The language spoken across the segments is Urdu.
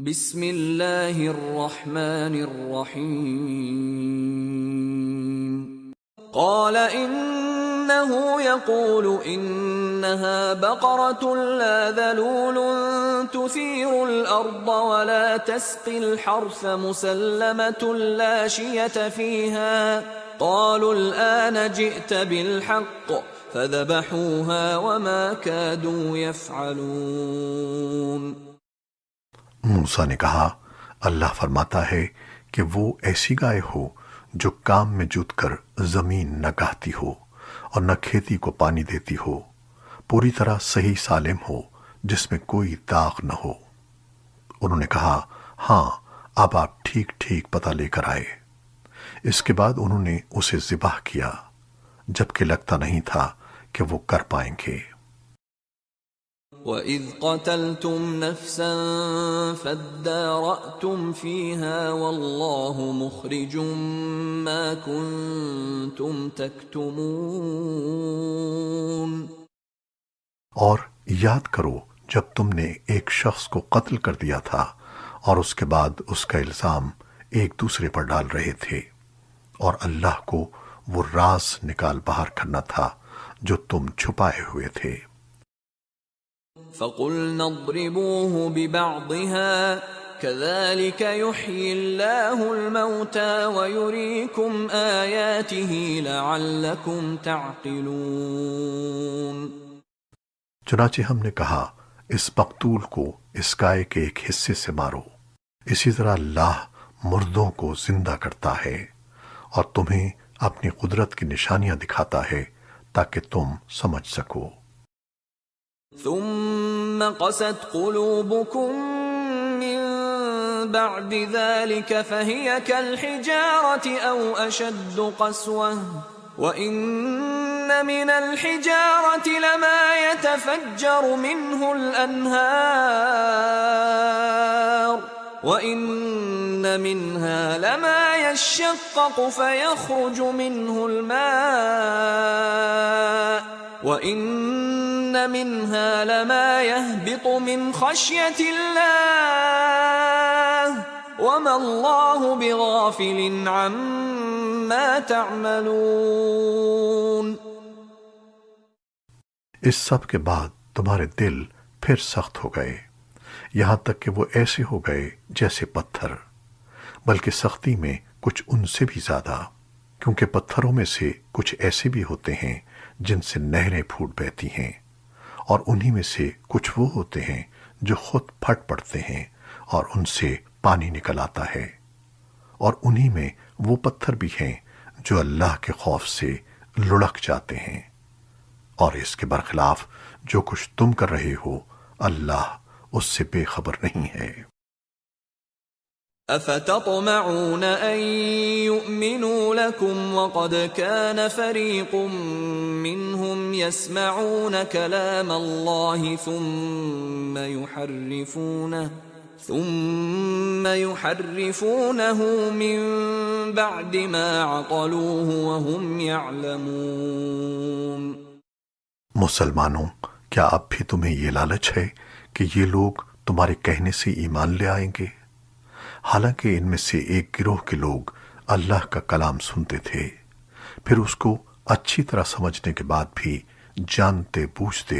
بسم اللہ الرحمن الرحیم قال انه يقول انها بقرة لا ذلول تثير الارض ولا تسقي الحرث مسلمة لا شية فيها قالوا الآن جئت بالحق فذبحوها وما كادوا يفعلون۔ موسیٰ نے کہا اللہ فرماتا ہے کہ وہ ایسی گائے ہو جو کام میں جت کر زمین نہ گاہتی ہو اور نہ کھیتی کو پانی دیتی ہو، پوری طرح صحیح سالم ہو جس میں کوئی داغ نہ ہو۔ انہوں نے کہا ہاں اب آپ ٹھیک ٹھیک پتہ لے کر آئے۔ اس کے بعد انہوں نے اسے ذبح کیا جبکہ لگتا نہیں تھا کہ وہ کر پائیں گے۔ وَإِذْ قَتَلْتُمْ نَفْسًا فَادَّارَأْتُمْ فِيهَا وَاللَّهُ مُخْرِجٌ مَا كُنْتُمْ تَكْتُمُونَ۔ اور یاد کرو جب تم نے ایک شخص کو قتل کر دیا تھا اور اس کے بعد اس کا الزام ایک دوسرے پر ڈال رہے تھے، اور اللہ کو وہ راز نکال باہر کرنا تھا جو تم چھپائے ہوئے تھے۔ فَقُلْنَا اضْرِبُوهُ بِبَعْضِهَا كَذَلِكَ يُحْيِي اللَّهُ الْمَوْتَى وَيُرِيكُمْ آيَاتِهِ لَعَلَّكُمْ تَعْقِلُونَ۔ چنانچہ ہم نے کہا اس مقتول کو اس گائے کے ایک حصے سے مارو، اسی طرح اللہ مردوں کو زندہ کرتا ہے اور تمہیں اپنی قدرت کی نشانیاں دکھاتا ہے تاکہ تم سمجھ سکو۔ ثم قست قلوبكم من بعد ذلك فهي كالحجارة أو أشد قسوة وإن من الحجارة لما يتفجر منه الأنهار وإن منها لما يشقق فيخرج منه الماء وَإِنَّ مِنْهَا لَمَا يَهْبِطُ مِنْ خَشْيَةِ اللَّهِ وَمَا اللَّهُ بِغَافِلٍ عَمَّا تَعْمَلُونَ۔ اس سب کے بعد تمہارے دل پھر سخت ہو گئے، یہاں تک کہ وہ ایسے ہو گئے جیسے پتھر، بلکہ سختی میں کچھ ان سے بھی زیادہ، کیونکہ پتھروں میں سے کچھ ایسے بھی ہوتے ہیں جن سے نہریں پھوٹ بہتی ہیں، اور انہی میں سے کچھ وہ ہوتے ہیں جو خود پھٹ پڑتے ہیں اور ان سے پانی نکل آتا ہے، اور انہی میں وہ پتھر بھی ہیں جو اللہ کے خوف سے لڑک جاتے ہیں، اور اس کے برخلاف جو کچھ تم کر رہے ہو اللہ اس سے بے خبر نہیں ہے۔ أَفَتَطْمَعُونَ أَن يُؤْمِنُوا لَكُمْ وَقَدْ كَانَ فَرِيقٌ مِّنْهُمْ يَسْمَعُونَ كَلَامَ اللَّهِ ثُمَّ يُحَرِّفُونَهُ مِن بَعْدِ مَا عَقَلُوهُ وَهُمْ يَعْلَمُونَ۔ مسلمانوں، کیا اب بھی تمہیں یہ لالچ ہے کہ یہ لوگ تمہارے کہنے سے ایمان لے آئیں گے؟ حالانکہ ان میں سے ایک گروہ کے لوگ اللہ کا کلام سنتے تھے، پھر اس کو اچھی طرح سمجھنے کے بعد بھی جانتے بوجھتے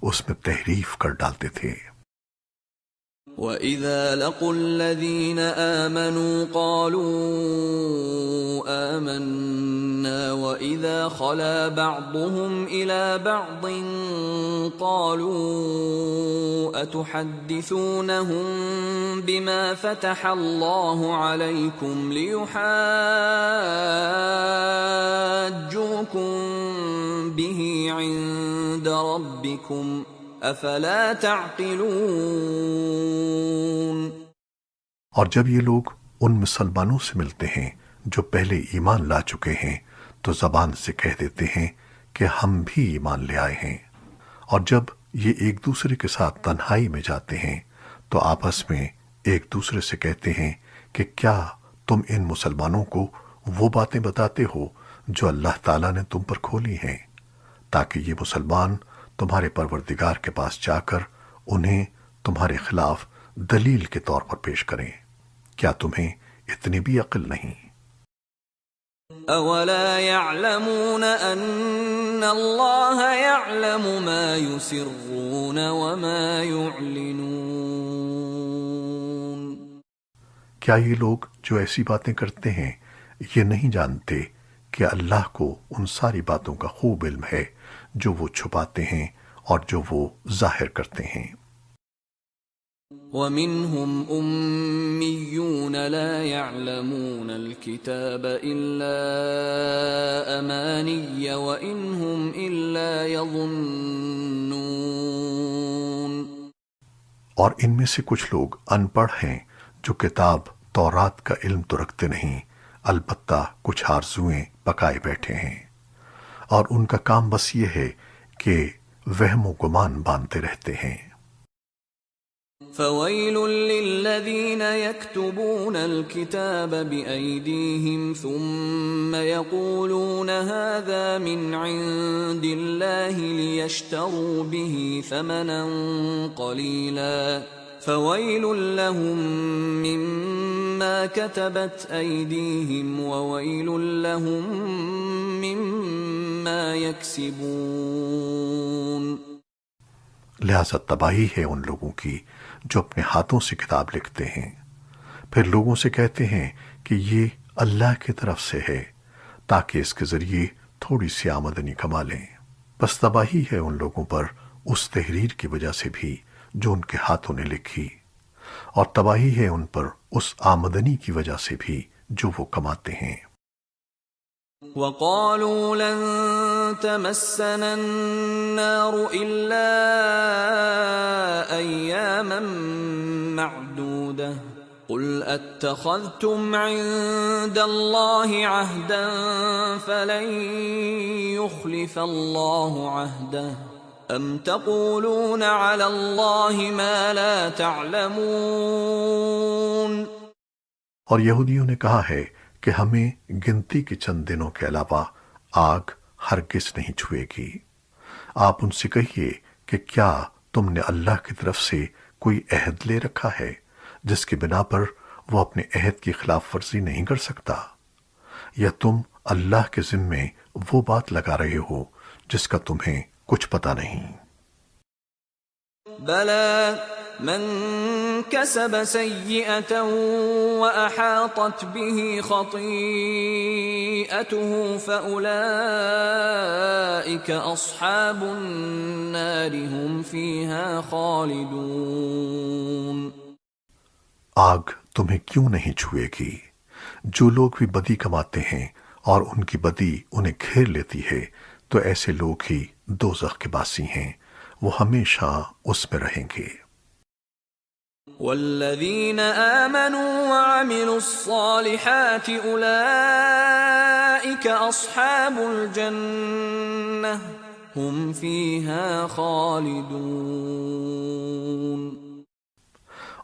اس میں تحریف کر ڈالتے تھے۔ وَإِذَا لَقُوا الَّذِينَ آمَنُوا قَالُوا آمَنَّا وَإِذَا خَلَا بَعْضُهُمْ إِلَى بَعْضٍ قَالُوا أَتُحَدِّثُونَهُم بِمَا فَتَحَ اللَّهُ عَلَيْكُمْ لِيُحَاجُّوكُم بِهِ عِندَ رَبِّكُمْ افلا تعقلون۔ اور جب یہ لوگ ان مسلمانوں سے ملتے ہیں جو پہلے ایمان لا چکے ہیں تو زبان سے کہہ دیتے ہیں کہ ہم بھی ایمان لے آئے ہیں، اور جب یہ ایک دوسرے کے ساتھ تنہائی میں جاتے ہیں تو آپس میں ایک دوسرے سے کہتے ہیں کہ کیا تم ان مسلمانوں کو وہ باتیں بتاتے ہو جو اللہ تعالیٰ نے تم پر کھولی ہیں، تاکہ یہ مسلمان تمہارے پروردگار کے پاس جا کر انہیں تمہارے خلاف دلیل کے طور پر پیش کریں۔ کیا تمہیں اتنی بھی عقل نہیں؟ اولا يعلمون ان اللہ يعلم ما يسرون وما يعلنون؟ کیا یہ لوگ جو ایسی باتیں کرتے ہیں یہ نہیں جانتے کہ اللہ کو ان ساری باتوں کا خوب علم ہے جو وہ چھپاتے ہیں اور جو وہ ظاہر کرتے ہیں۔ وَمِنْهُمْ أُمِّيُّونَ لَا يَعْلَمُونَ الْكِتَابَ إِلَّا أَمَانِيَّ وَإِنْهُمْ إِلَّا يَظُنُّونَ۔ اور ان میں سے کچھ لوگ ان پڑھ ہیں جو کتاب تورات کا علم تو رکھتے نہیں، البتہ کچھ آرزوئیں پکائے بیٹھے ہیں، اور ان کا کام بس یہ ہے کہ وہم و گمان باندھتے رہتے ہیں۔ فَوَيْلٌ لِّلَّذِينَ يَكْتُبُونَ الْكِتَابَ بِأَيْدِيهِمْ ثُمَّ يَقُولُونَ هَٰذَا مِنْ عِندِ اللَّهِ لِيَشْتَرُوا بِهِ ثَمَنًا قَلِيلًا فَوَيْلٌ لَّهُم مِّمَّا كَتَبَتْ أَيْدِيهِمْ وَوَيْلٌ لَّهُم مِّمَّا يَكْسِبُونَ۔ لہذا تباہی ہے ان لوگوں کی جو اپنے ہاتھوں سے کتاب لکھتے ہیں، پھر لوگوں سے کہتے ہیں کہ یہ اللہ کی طرف سے ہے تاکہ اس کے ذریعے تھوڑی سی آمدنی کما لیں۔ بس تباہی ہے ان لوگوں پر اس تحریر کی وجہ سے بھی جو ان کے ہاتھوں نے لکھی، اور تباہی ہے ان پر اس آمدنی کی وجہ سے بھی جو وہ کماتے ہیں۔ وَقَالُوا لَن تَمَسَّنَا النَّارُ إِلَّا أَيَّامًا مَّعْدُودَةً قُلْ أَتَّخَذْتُمْ عِندَ اللَّهِ عَهْدًا فَلَن يُخْلِفَ اللَّهُ عَهْدَهُ أَمْ تَقُولُونَ عَلَى اللَّهِ مَا لَا تَعْلَمُونَ۔ اور یہودیوں نے کہا ہے کہ ہمیں گنتی کے چند دنوں کے علاوہ آگ ہرگز نہیں چھوئے گی۔ آپ ان سے کہیے کہ کیا تم نے اللہ کی طرف سے کوئی عہد لے رکھا ہے جس کی بنا پر وہ اپنے عہد کی خلاف ورزی نہیں کر سکتا، یا تم اللہ کے ذمے وہ بات لگا رہے ہو جس کا تمہیں کچھ پتہ نہیں؟ بَلَىٰ مَن كَسَبَ سَيِّئَةً وَأَحَاطَتْ بِهِ خَطِيئَتُهُ فَأُولَٰئِكَ أَصْحَابُ النَّارِ هُمْ فِيهَا خَالِدُونَ۔ آگ تمہیں کیوں نہیں چھوئے گی؟ جو لوگ بھی بدی کماتے ہیں اور ان کی بدی انہیں گھیر لیتی ہے تو ایسے لوگ ہی دوزخ کے باسی ہیں، وہ ہمیشہ اس میں رہیں گے۔ والذین آمنوا وعملوا الصالحات اولئک اصحاب الجنہ هم فیہا خالدون۔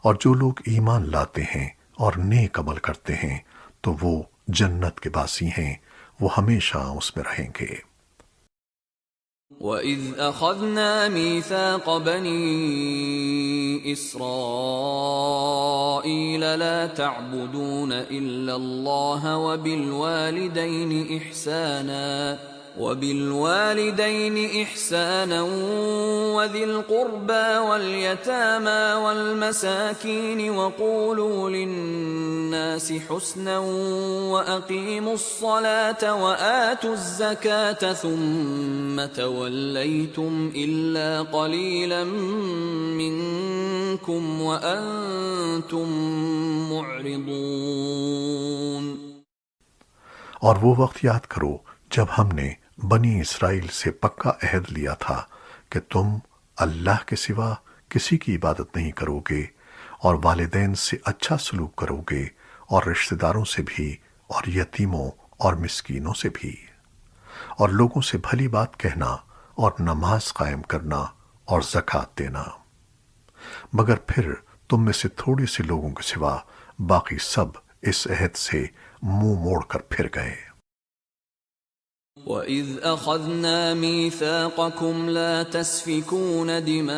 اور جو لوگ ایمان لاتے ہیں اور نیک عمل کرتے ہیں تو وہ جنت کے باسی ہیں، وہ ہمیشہ اس میں رہیں گے۔ وَإِذْ أَخَذْنَا مِيثَاقَ بَنِي إِسْرَائِيلَ لَا تَعْبُدُونَ إِلَّا اللَّهَ وَبِالْوَالِدَيْنِ إِحْسَانًا وَذِي الْقُرْبَى وَالْيَتَامَى وَالْمَسَاكِينِ وَقُولُوا لِلنَّاسِ حُسْنًا وَأَقِيمُوا الصَّلَاةَ وَآتُوا الزَّكَاةَ ثُمَّ تَوَلَّيْتُمْ إِلَّا قَلِيلًا مِّنكُمْ وَأَنتُم مُّعْرِضُونَ۔ اور وہ وقت یاد کرو جب ہم نے بنی اسرائیل سے پکا عہد لیا تھا کہ تم اللہ کے سوا کسی کی عبادت نہیں کرو گے، اور والدین سے اچھا سلوک کرو گے، اور رشتہ داروں سے بھی، اور یتیموں اور مسکینوں سے بھی، اور لوگوں سے بھلی بات کہنا، اور نماز قائم کرنا، اور زکوٰۃ دینا۔ مگر پھر تم میں سے تھوڑے سے لوگوں کے سوا باقی سب اس عہد سے منہ موڑ کر پھر گئے۔ وَإِذْ أَخَذْنَا مِيثَاقَكُمْ لَا تَسْفِكُونَ دِمَاءَكُمْ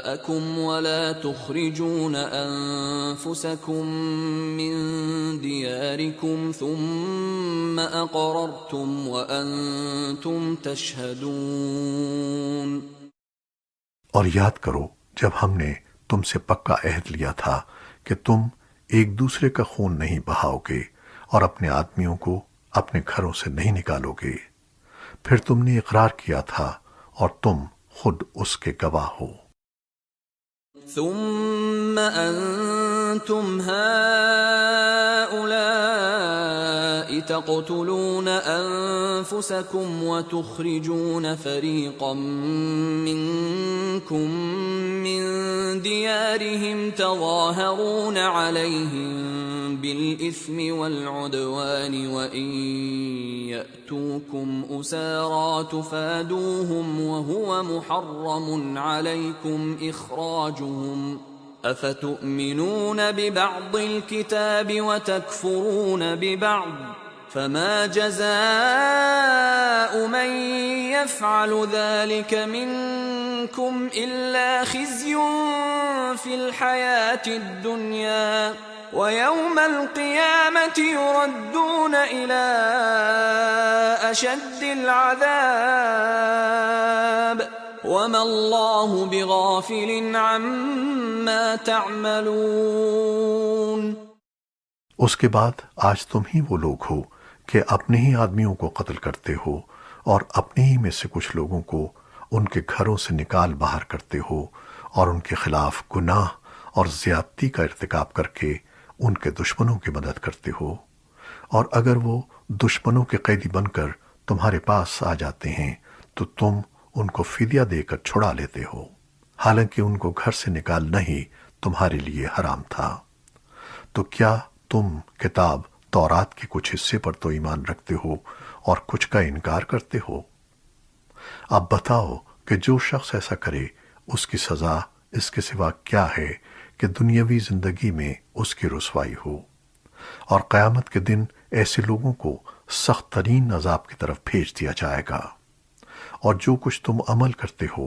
آباءكم ولا تخرجون أنفسكم من دياركم ثم أقررتم وأنتم تشهدون۔ اور یاد کرو جب ہم نے تم سے پکا عہد لیا تھا کہ تم ایک دوسرے کا خون نہیں بہاؤ گے اور اپنے آدمیوں کو اپنے گھروں سے نہیں نکالو گے، پھر تم نے اقرار کیا تھا اور تم خود اس کے گواہ ہو۔ ثم أنتم هؤلاء تقتلون أنفسكم وتخرجون فريقا منكم من ديارهم تظاهرون عليهم بالإثم والعدوان وإن يأتوكم أسارى تفادوهم وهو محرم عليكم إخراجهم أفتؤمنون ببعض الكتاب وتكفرون ببعض فما جزاء من يفعل ذلك منكم إلا خزي في الحياة الدنيا ويوم القيامة يردون إلى أشد العذاب وما الله بغافل عما تعملون۔ اس کے بعد آج تم ہی وہ لوگ ہو کہ اپنے ہی آدمیوں کو قتل کرتے ہو اور اپنے ہی میں سے کچھ لوگوں کو ان کے گھروں سے نکال باہر کرتے ہو اور ان کے خلاف گناہ اور زیادتی کا ارتکاب کر کے ان کے دشمنوں کی مدد کرتے ہو، اور اگر وہ دشمنوں کے قیدی بن کر تمہارے پاس آ جاتے ہیں تو تم ان کو فدیہ دے کر چھڑا لیتے ہو، حالانکہ ان کو گھر سے نکالنا ہی تمہارے لیے حرام تھا۔ تو کیا تم کتاب تورات کے کچھ حصے پر تو ایمان رکھتے ہو اور کچھ کا انکار کرتے ہو؟ اب بتاؤ کہ جو شخص ایسا کرے اس کی سزا اس کے سوا کیا ہے کہ دنیاوی زندگی میں اس کی رسوائی ہو، اور قیامت کے دن ایسے لوگوں کو سخت ترین عذاب کی طرف بھیج دیا جائے گا، اور جو کچھ تم عمل کرتے ہو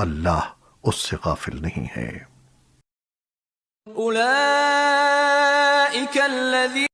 اللہ اس سے غافل نہیں ہے۔ أولئك الذين